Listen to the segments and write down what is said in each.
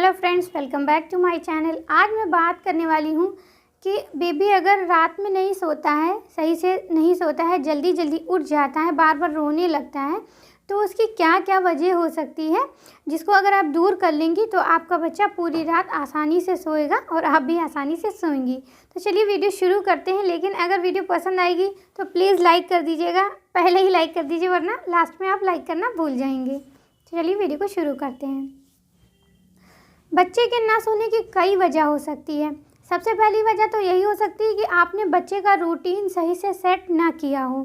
Hello friends, welcome back to my channel. आज मैं बात करने वाली हूँ कि बेबी अगर रात में नहीं सोता है, सही से नहीं सोता है, जल्दी जल्दी उठ जाता है, बार बार रोने लगता है, तो उसकी क्या क्या वजह हो सकती है, जिसको अगर आप दूर कर लेंगी तो आपका बच्चा पूरी रात आसानी से सोएगा और आप भी आसानी से सोएंगी। तो चलिए वीडियो शुरू करते हैं। लेकिन अगर वीडियो पसंद आएगी तो प्लीज़ लाइक कर दीजिएगा, पहले ही लाइक कर दीजिए वरना लास्ट में आप लाइक करना भूल जाएंगे। तो चलिए वीडियो को शुरू करते हैं। बच्चे के ना सोने की कई वजह हो सकती है। सबसे पहली वजह तो यही हो सकती है कि आपने बच्चे का रूटीन सही से सेट ना किया हो।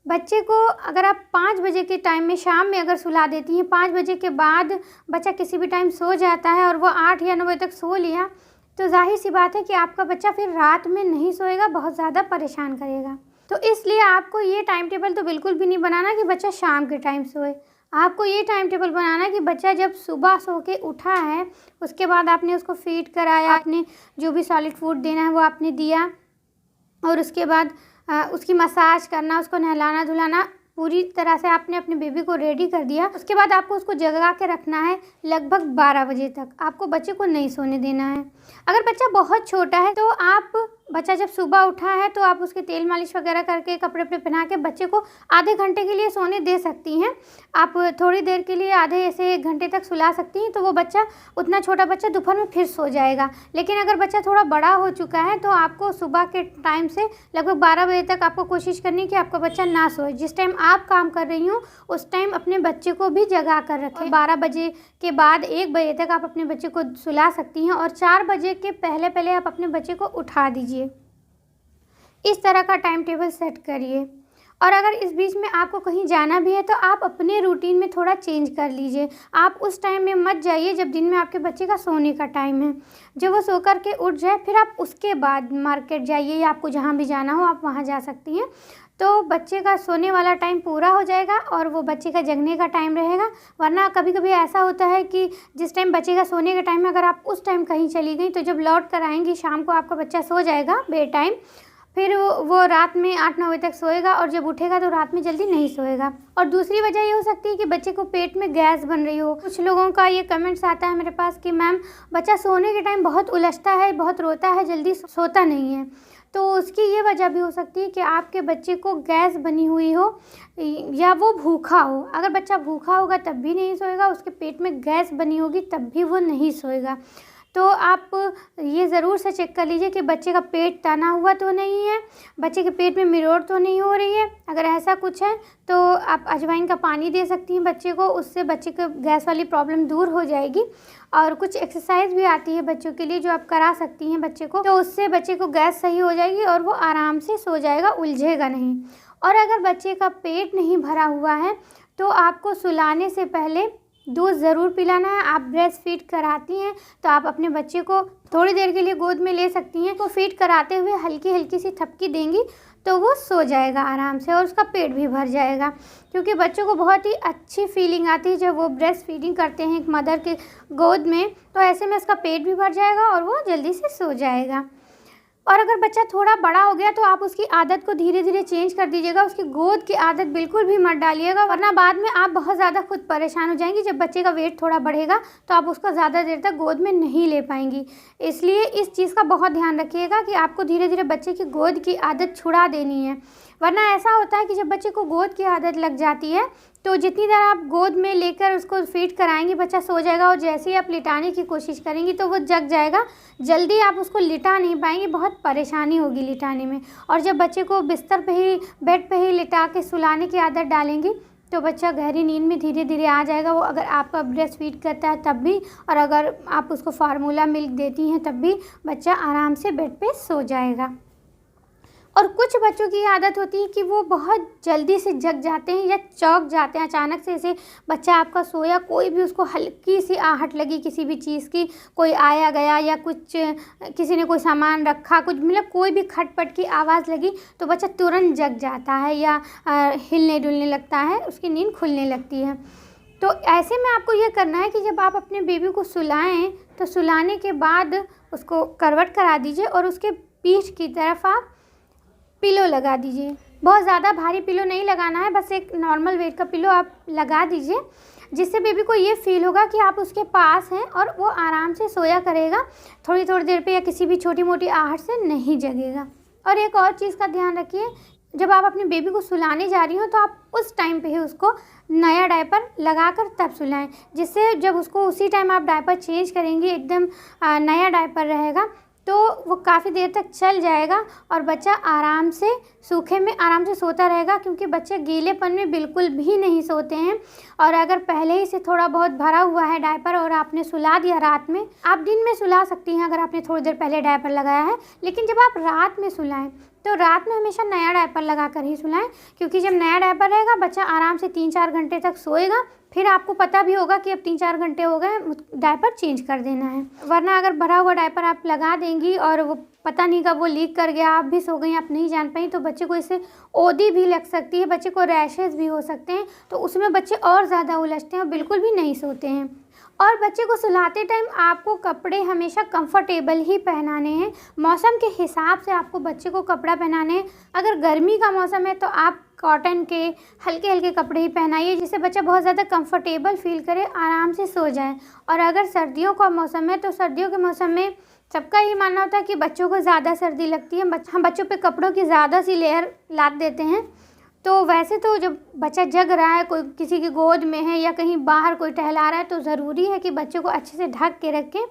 बच्चे को अगर आप 5 बजे के टाइम में शाम में अगर सुला देती हैं, 5 बजे के बाद बच्चा किसी भी टाइम सो जाता है और वो 8 या 9 बजे तक सो लिया, तो जाहिर सी बात है कि आपका बच्चा फिर रात में नहीं सोएगा, बहुत ज़्यादा परेशान करेगा। तो इसलिए आपको ये टाइम टेबल तो बिल्कुल भी नहीं बनाना कि बच्चा शाम के टाइम सोए। आपको ये टाइम टेबल बनाना है कि बच्चा जब सुबह सो के उठा है, उसके बाद आपने उसको फीड कराया, आपने जो भी सॉलिड फूड देना है वो आपने दिया, और उसके बाद उसकी मसाज करना, उसको नहलाना धुलाना, पूरी तरह से आपने अपने बेबी को रेडी कर दिया। उसके बाद आपको उसको जगा के रखना है लगभग 12 बजे तक। आपको बच्चे को नहीं सोने देना है। अगर बच्चा बहुत छोटा है तो आप बच्चा जब सुबह उठा है तो आप उसके तेल मालिश वगैरह करके कपड़े वपड़े पहना के बच्चे को आधे घंटे के लिए सोने दे सकती हैं। आप थोड़ी देर के लिए आधे ऐसे 1 घंटे तक सुला सकती हैं, तो वो बच्चा, उतना छोटा बच्चा दोपहर में फिर सो जाएगा। लेकिन अगर बच्चा थोड़ा बड़ा हो चुका है तो आपको सुबह के टाइम से लगभग 12 बजे तक आपको कोशिश करनी है कि आपका बच्चा ना सोए। जिस टाइम आप काम कर रही हो उस टाइम अपने बच्चे को भी जगा कर रखें। 12 बजे के बाद 1 बजे तक आप अपने बच्चे को सुला सकती हैं, और 4 बजे के पहले पहले आप अपने बच्चे को उठा दीजिए। इस तरह का टाइम टेबल सेट करिए। और अगर इस बीच में आपको कहीं जाना भी है तो आप अपने रूटीन में थोड़ा चेंज कर लीजिए। आप उस टाइम में मत जाइए जब दिन में आपके बच्चे का सोने का टाइम है। जब वो सो कर के उठ जाए फिर आप उसके बाद मार्केट जाइए, या आपको जहाँ भी जाना हो आप वहाँ जा सकती हैं। तो बच्चे का सोने वाला टाइम पूरा हो जाएगा और वो बच्चे का जगने का टाइम रहेगा। वरना कभी कभी ऐसा होता है कि जिस टाइम बच्चे का सोने के टाइम में अगर आप उस टाइम कहीं चली गई तो जब लौट कर आएंगी शाम को आपका बच्चा सो जाएगा बे टाइम, फिर वो रात में 8-9 बजे तक सोएगा और जब उठेगा तो रात में जल्दी नहीं सोएगा। और दूसरी वजह ये हो सकती है कि बच्चे को पेट में गैस बन रही हो। कुछ लोगों का ये कमेंट्स आता है मेरे पास कि मैम बच्चा सोने के टाइम बहुत उलझता है, बहुत रोता है, जल्दी सोता नहीं है। तो उसकी ये वजह भी हो सकती है कि आपके बच्चे को गैस बनी हुई हो या वो भूखा हो। अगर बच्चा भूखा होगा तब भी नहीं सोएगा, उसके पेट में गैस बनी होगी तब भी वो नहीं सोएगा। तो आप ये ज़रूर से चेक कर लीजिए कि बच्चे का पेट तना हुआ तो नहीं है, बच्चे के पेट में मिरोड़ तो नहीं हो रही है। अगर ऐसा कुछ है तो आप अजवाइन का पानी दे सकती हैं बच्चे को, उससे बच्चे को गैस वाली प्रॉब्लम दूर हो जाएगी। और कुछ एक्सरसाइज भी आती है बच्चों के लिए जो आप करा सकती हैं बच्चे को, तो उससे बच्चे को गैस सही हो जाएगी और वो आराम से सो जाएगा, उलझेगा नहीं। और अगर बच्चे का पेट नहीं भरा हुआ है तो आपको सुलाने से पहले दूध ज़रूर पिलाना है। आप ब्रेस्ट फीड कराती हैं तो आप अपने बच्चे को थोड़ी देर के लिए गोद में ले सकती हैं। तो फीड कराते हुए हल्की हल्की सी थपकी देंगी तो वो सो जाएगा आराम से और उसका पेट भी भर जाएगा। क्योंकि बच्चों को बहुत ही अच्छी फीलिंग आती है जब वो ब्रेस्ट फीडिंग करते हैं एक मदर के गोद में, तो ऐसे में उसका पेट भी भर जाएगा और वो जल्दी से सो जाएगा। और अगर बच्चा थोड़ा बड़ा हो गया तो आप उसकी आदत को धीरे धीरे चेंज कर दीजिएगा। उसकी गोद की आदत बिल्कुल भी मत डालिएगा, वरना बाद में आप बहुत ज़्यादा खुद परेशान हो जाएंगी। जब बच्चे का वेट थोड़ा बढ़ेगा तो आप उसको ज़्यादा देर तक गोद में नहीं ले पाएंगी। इसलिए इस चीज़ का बहुत ध्यान रखिएगा कि आपको धीरे धीरे बच्चे की गोद की आदत छुड़ा देनी है। वरना ऐसा होता है कि जब बच्चे को गोद की आदत लग जाती है तो जितनी देर आप गोद में लेकर उसको फीड कराएंगी बच्चा सो जाएगा, और जैसे ही आप लिटाने की कोशिश करेंगी तो वो जग जाएगा, जल्दी आप उसको लिटा नहीं पाएंगी, बहुत परेशानी होगी लिटाने में। और जब बच्चे को बिस्तर पे ही, बेड पे ही लिटा के सुलाने की आदत डालेंगी तो बच्चा गहरी नींद में धीरे धीरे आ जाएगा। वो अगर आपका ब्रेस्ट फीड करता है तब भी, और अगर आप उसको फार्मूला मिल्क देती हैं तब भी बच्चा आराम से बेड पे सो जाएगा। और कुछ बच्चों की आदत होती है कि वो बहुत जल्दी से जग जाते हैं या चौंक जाते हैं अचानक से। ऐसे बच्चा आपका सोया, कोई भी उसको हल्की सी आहट लगी किसी भी चीज़ की, कोई आया गया या कुछ किसी ने कोई सामान रखा, कुछ मतलब कोई भी खटपट की आवाज़ लगी तो बच्चा तुरंत जग जाता है या हिलने डुलने लगता है, उसकी नींद खुलने लगती है। तो ऐसे में आपको ये करना है कि जब आप अपने बेबी को सुलाएं तो सुलाने के बाद उसको करवट करा दीजिए और उसके पीठ की तरफ आप पिलो लगा दीजिए। बहुत ज़्यादा भारी पिलो नहीं लगाना है, बस एक नॉर्मल वेट का पिलो आप लगा दीजिए। जिससे बेबी को ये फ़ील होगा कि आप उसके पास हैं और वो आराम से सोया करेगा, थोड़ी थोड़ी देर पे या किसी भी छोटी मोटी आहट से नहीं जगेगा। और एक और चीज़ का ध्यान रखिए, जब आप अपने बेबी को सुलाने जा रही हो तो आप उस टाइम पे ही उसको नया डायपर लगाकर तब सुलाएं, जिससे जब उसको उसी टाइम आप डायपर चेंज करेंगी, एकदम नया डायपर रहेगा तो वो काफ़ी देर तक चल जाएगा और बच्चा आराम से सूखे में आराम से सोता रहेगा, क्योंकि बच्चे गीलेपन में बिल्कुल भी नहीं सोते हैं। और अगर पहले ही से थोड़ा बहुत भरा हुआ है डायपर और आपने सुला दिया रात में, आप दिन में सुला सकती हैं अगर आपने थोड़ी देर पहले डायपर लगाया है, लेकिन जब आप रात में सुलाएं तो रात में हमेशा नया डायपर लगा कर ही सुलाएं, क्योंकि जब नया डायपर रहेगा बच्चा आराम से 3-4 घंटे तक सोएगा, फिर आपको पता भी होगा कि अब 3-4 घंटे हो गए, डायपर चेंज कर देना है। वरना अगर भरा हुआ डायपर आप लगा देंगी और वो पता नहीं कब वो लीक कर गया, आप भी सो गई, आप नहीं जान पाई, तो बच्चे को इससे ओदी भी लग सकती है, बच्चे को रैशेज़ भी हो सकते हैं, तो उसमें बच्चे और ज़्यादा उलझते हैं और बिल्कुल भी नहीं सोते हैं। और बच्चे को सुलाते टाइम आपको कपड़े हमेशा कंफर्टेबल ही पहनाने हैं, मौसम के हिसाब से आपको बच्चे को कपड़ा पहनाने हैं। अगर गर्मी का मौसम है तो आप कॉटन के हल्के हल्के कपड़े ही पहनाइए, जिससे बच्चा बहुत ज़्यादा कंफर्टेबल फील करे, आराम से सो जाए। और अगर सर्दियों का मौसम है तो सर्दियों के मौसम में सबका ये मानना होता है कि बच्चों को ज़्यादा सर्दी लगती है, हम बच्चों पे कपड़ों की ज़्यादा सी लेयर लाद देते हैं। तो वैसे तो जब बच्चा जग रहा है, कोई किसी की गोद में है या कहीं बाहर कोई टहला रहा है, तो ज़रूरी है कि बच्चे को अच्छे से ढक के रखें।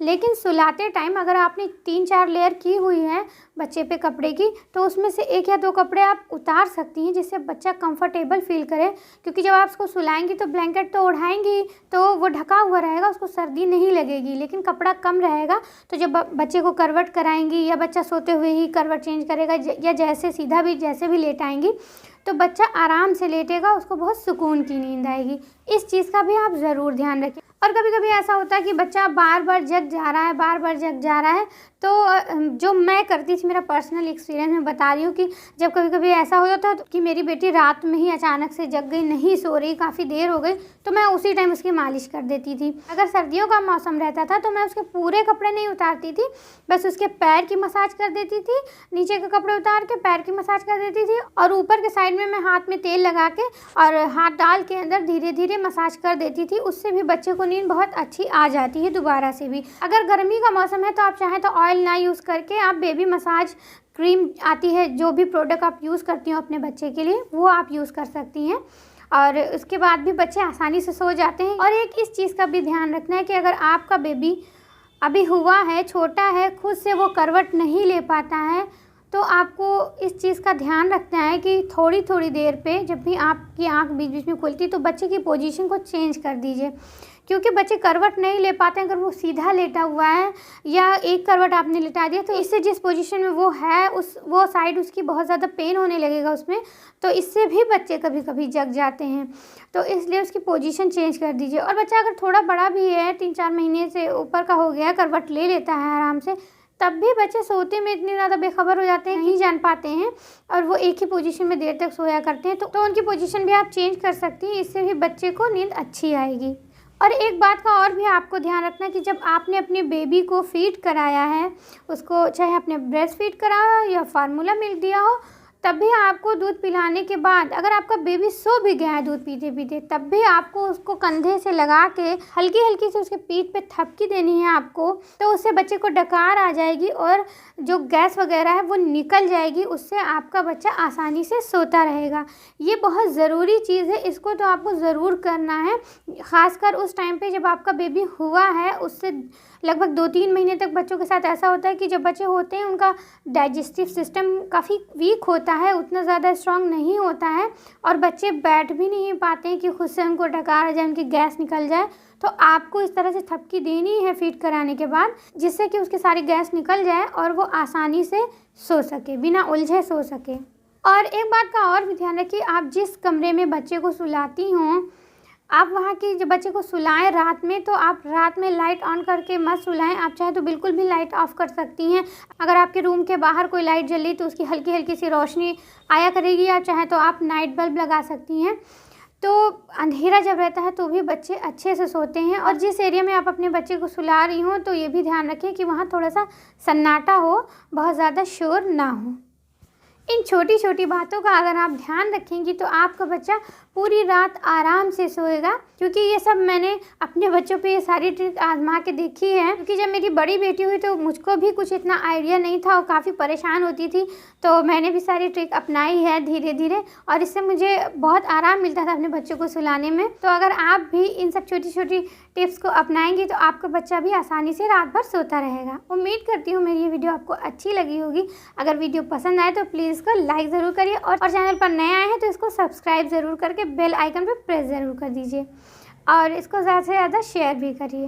लेकिन सुलाते टाइम अगर आपने 3-4 लेयर की हुई है बच्चे पे कपड़े की, तो उसमें से 1 या 2 कपड़े आप उतार सकती हैं, जिससे बच्चा कंफर्टेबल फील करे। क्योंकि जब आप उसको सुलाएंगी तो ब्लैंकेट तो ओढ़ाएंगी, तो वो ढका हुआ रहेगा, उसको सर्दी नहीं लगेगी, लेकिन कपड़ा कम रहेगा। तो जब बच्चे को करवट कराएंगी या बच्चा सोते हुए ही करवट चेंज करेगा या जैसे सीधा भी जैसे भी लेटाएंगी, तो बच्चा आराम से लेटेगा, उसको बहुत सुकून की नींद आएगी। इस चीज़ का भी आप ज़रूर ध्यान रखें। और कभी कभी ऐसा होता है कि बच्चा बार बार जग जा रहा है, बार बार जग जा रहा है, तो जो मैं करती थी, मेरा पर्सनल एक्सपीरियंस मैं बता रही हूँ कि जब कभी कभी ऐसा हो जाता कि मेरी बेटी रात में ही अचानक से जग गई, नहीं सो रही, काफ़ी देर हो गई, तो मैं उसी टाइम उसकी मालिश कर देती थी। अगर सर्दियों का मौसम रहता था तो मैं उसके पूरे कपड़े नहीं उतारती थी, बस उसके पैर की मसाज कर देती थी, नीचे के कपड़े उतार के पैर की मसाज कर देती थी, और ऊपर के साइड में मैं हाथ में तेल लगा के और हाथ डाल के अंदर धीरे धीरे मसाज कर देती थी। उससे भी बच्चे को नींद बहुत अच्छी आ जाती है दोबारा से भी। अगर गर्मी का मौसम है तो आप चाहें तो ऑयल ना यूज़ करके आप बेबी मसाज क्रीम आती है, जो भी प्रोडक्ट आप यूज़ करती हो अपने बच्चे के लिए, वो आप यूज़ कर सकती हैं, और उसके बाद भी बच्चे आसानी से सो जाते हैं। और एक इस चीज़ का भी ध्यान रखना है कि अगर आपका बेबी अभी हुआ है, छोटा है, खुद से वो करवट नहीं ले पाता है, तो आपको इस चीज़ का ध्यान रखना है कि थोड़ी थोड़ी देर पे जब भी आपकी आंख बीच बीच में खुलती तो बच्चे की पोजीशन को चेंज कर दीजिए, क्योंकि बच्चे करवट नहीं ले पाते हैं। अगर वो सीधा लेटा हुआ है या एक करवट आपने लिटा दिया, तो इससे जिस पोजीशन में वो है वो साइड उसकी बहुत ज़्यादा पेन होने लगेगा उसमें, तो इससे भी बच्चे कभी कभी जग जाते हैं। तो इसलिए उसकी पोजीशन चेंज कर दीजिए। और बच्चा अगर थोड़ा बड़ा भी है, 3-4 महीने से ऊपर का हो गया, करवट ले लेता है आराम से, तब भी बच्चे सोते में इतने ज़्यादा बेखबर हो जाते हैं, नहीं जान पाते हैं, और वो एक ही पोजीशन में देर तक सोया करते हैं। तो उनकी पोजीशन भी आप चेंज कर सकती हैं, इससे भी बच्चे को नींद अच्छी आएगी। और एक बात का और भी आपको ध्यान रखना है कि जब आपने अपने बेबी को फीड कराया है, उसको चाहे आपने ब्रेस्ट फीड कराया हो या फार्मूला मिल्क दिया हो, तब भी आपको दूध पिलाने के बाद अगर आपका बेबी सो भी गया है दूध पीते पीते, तब भी आपको उसको कंधे से लगा के हल्की हल्की से उसके पीठ पे थपकी देनी है आपको, तो उससे बच्चे को डकार आ जाएगी और जो गैस वगैरह है वो निकल जाएगी, उससे आपका बच्चा आसानी से सोता रहेगा। ये बहुत ज़रूरी चीज़ है, इसको तो आपको ज़रूर करना है, ख़ासकर उस टाइम पे जब आपका बेबी हुआ है। उससे लगभग 2-3 महीने तक बच्चों के साथ ऐसा होता है कि जब बच्चे होते हैं उनका डाइजेस्टिव सिस्टम काफ़ी वीक होता है, उतना ज़्यादा स्ट्रांग नहीं होता है, और बच्चे बैठ भी नहीं पाते हैं कि खुद से उनको डकार आ जाए, उनकी गैस निकल जाए। तो आपको इस तरह से थपकी देनी है फीड कराने के बाद, जिससे कि उसकी सारी गैस निकल जाए और वो आसानी से सो सके, बिना उलझे सो सके। और एक बात का और भी ध्यान रखिए, आप जिस कमरे में बच्चे को सुलाती हों, आप वहाँ की जब बच्चे को सुलाएं रात में, तो आप रात में लाइट ऑन करके मत सुलाएं। आप चाहे तो बिल्कुल भी लाइट ऑफ़ कर सकती हैं। अगर आपके रूम के बाहर कोई लाइट जल रही तो उसकी हल्की हल्की सी रोशनी आया करेगी, या चाहे तो आप नाइट बल्ब लगा सकती हैं। तो अंधेरा जब रहता है तो भी बच्चे अच्छे से सोते हैं। और जिस एरिया में आप अपने बच्चे को सुला रही हों, तो ये भी ध्यान रखें कि वहाँ थोड़ा सा सन्नाटा हो, बहुत ज़्यादा शोर ना हो। इन छोटी छोटी बातों का अगर आप ध्यान रखेंगी तो आपका बच्चा पूरी रात आराम से सोएगा। क्योंकि ये सब मैंने अपने बच्चों पे ये सारी ट्रिक आजमा के देखी है। क्योंकि जब मेरी बड़ी बेटी हुई तो मुझको भी कुछ इतना आइडिया नहीं था और काफ़ी परेशान होती थी, तो मैंने भी सारी ट्रिक अपनाई है धीरे धीरे, और इससे मुझे बहुत आराम मिलता था अपने बच्चों को सुलाने में। तो अगर आप भी इन सब छोटी छोटी टिप्स को अपनाएंगी तो आपका बच्चा भी आसानी से रात भर सोता रहेगा। उम्मीद करती हूँ मेरी ये वीडियो आपको अच्छी लगी होगी। अगर वीडियो पसंद आए तो प्लीज़ इसको लाइक ज़रूर करिए, और चैनल पर नए आए हैं तो इसको सब्सक्राइब ज़रूर करके बेल आइकन पर प्रेस ज़रूर कर दीजिए, और इसको ज़्यादा से ज़्यादा शेयर भी करिए।